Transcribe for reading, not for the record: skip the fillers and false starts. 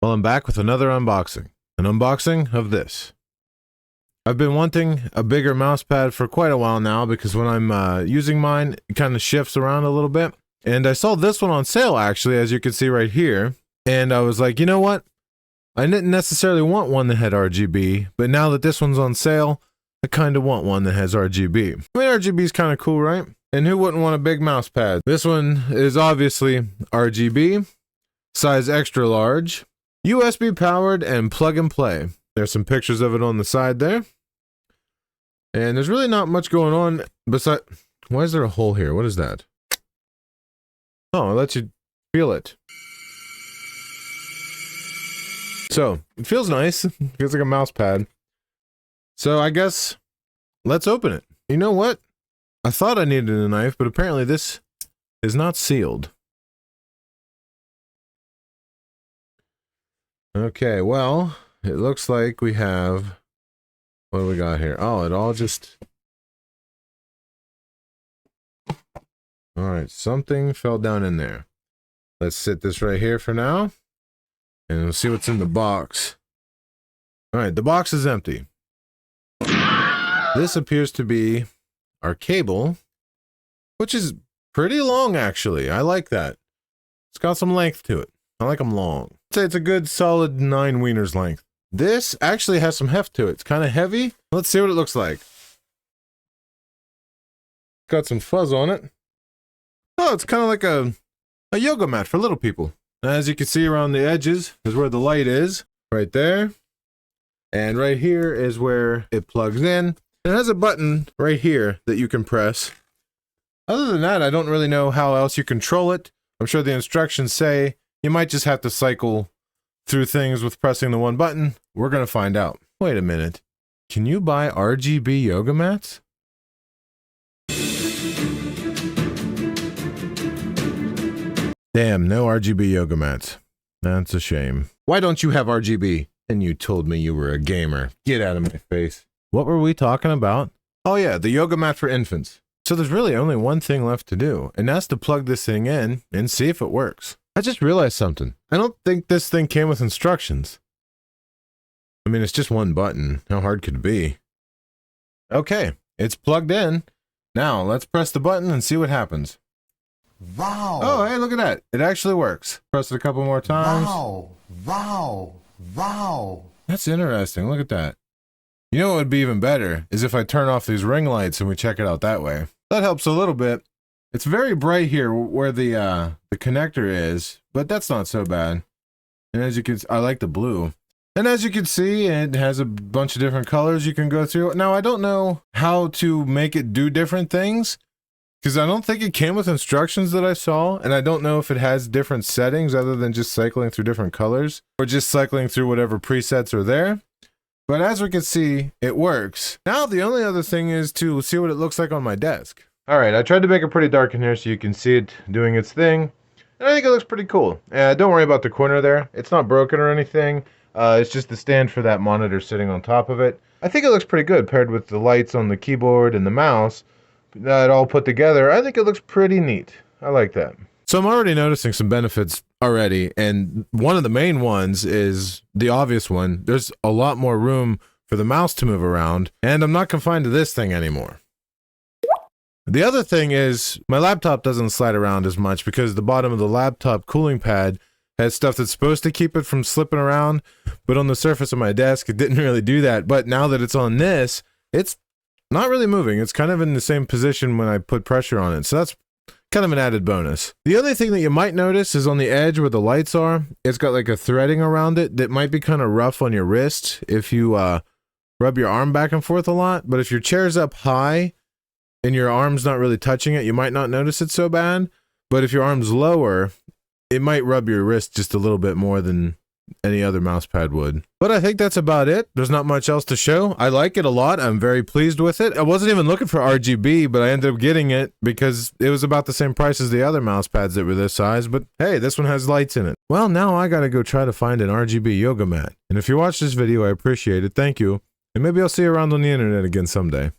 Well, I'm back with another unboxing. An unboxing of this. I've been wanting a bigger mouse pad for quite a while now because when I'm using mine, it kind of shifts around a little bit. And I saw this one on sale actually, as you can see right here. And I was like, you know what? I didn't necessarily want one that had RGB, but now that this one's on sale, I kind of want one that has RGB. I mean, RGB is kind of cool, right? And who wouldn't want a big mouse pad? This one is obviously RGB, size extra large, USB powered, and plug and play. There's some pictures of it on the side there. And there's really not much going on besides... Why is there a hole here? What is that? Oh, it lets you feel it. So, it feels nice. It feels like a mouse pad. So, I guess, let's open it. You know what? I thought I needed a knife, but apparently this is not sealed. Okay, well, it looks like we have... What do we got here? Oh, it all just... Alright, something fell down in there. Let's sit this right here for now. And we'll see what's in the box. Alright, the box is empty. This appears to be our cable, which is pretty long actually. I like that. It's got some length to it. I like them long. I'd say it's a good solid 9 wieners length. This actually has some heft to it. It's kind of heavy. Let's see what it looks like. Got some fuzz on it. Oh, it's kind of like a yoga mat for little people. As you can see around the edges is where the light is. Right there. And right here is where it plugs in. It has a button right here that you can press. Other than that, I don't really know how else you control it. I'm sure the instructions say you might just have to cycle through things with pressing the one button. We're going to find out. Wait a minute. Can you buy RGB yoga mats? Damn, no RGB yoga mats. That's a shame. Why don't you have RGB? And you told me you were a gamer. Get out of my face. What were we talking about? Oh yeah, the yoga mat for infants. So there's really only one thing left to do, and that's to plug this thing in and see if it works. I just realized something. I don't think this thing came with instructions. I mean, it's just one button. How hard could it be? Okay, it's plugged in. Now, let's press the button and see what happens. Wow. Oh, hey, look at that. It actually works. Press it a couple more times. Wow. Wow. Wow. That's interesting. Look at that. You know what would be even better is if I turn off these ring lights and we check it out that way. That helps a little bit. It's very bright here where the connector is, but that's not so bad. And as you can, I like the blue. And as you can see, it has a bunch of different colors you can go through. Now, I don't know how to make it do different things, because I don't think it came with instructions that I saw, and I don't know if it has different settings other than just cycling through different colors, or just cycling through whatever presets are there. But as we can see, it works. Now, the only other thing is to see what it looks like on my desk. Alright, I tried to make it pretty dark in here so you can see it doing its thing. And I think it looks pretty cool. Don't worry about the corner there. It's not broken or anything. It's just the stand for that monitor sitting on top of it. I think it looks pretty good paired with the lights on the keyboard and the mouse. That all put together, I think it looks pretty neat. I like that. So I'm already noticing some benefits already, and one of the main ones is the obvious one. There's a lot more room for the mouse to move around, and I'm not confined to this thing anymore. The other thing is my laptop doesn't slide around as much because the bottom of the laptop cooling pad has stuff that's supposed to keep it from slipping around, but on the surface of my desk, it didn't really do that. But now that it's on this, it's not really moving. It's kind of in the same position when I put pressure on it. So that's kind of an added bonus. The other thing that you might notice is on the edge where the lights are, it's got like a threading around it that might be kind of rough on your wrist if you rub your arm back and forth a lot. But if your chair's up high and your arm's not really touching it, you might not notice it so bad. But if your arm's lower, it might rub your wrist just a little bit more than any other mouse pad would. But I think that's about it. There's not much else to show. I like it a lot. I'm very pleased with it. I wasn't even looking for RGB, but I ended up getting it because it was about the same price as the other mouse pads that were this size. But hey, this one has lights in it. Well, now I gotta go try to find an RGB yoga mat. And if you watched this video, I appreciate it. Thank you. And maybe I'll see you around on the internet again someday.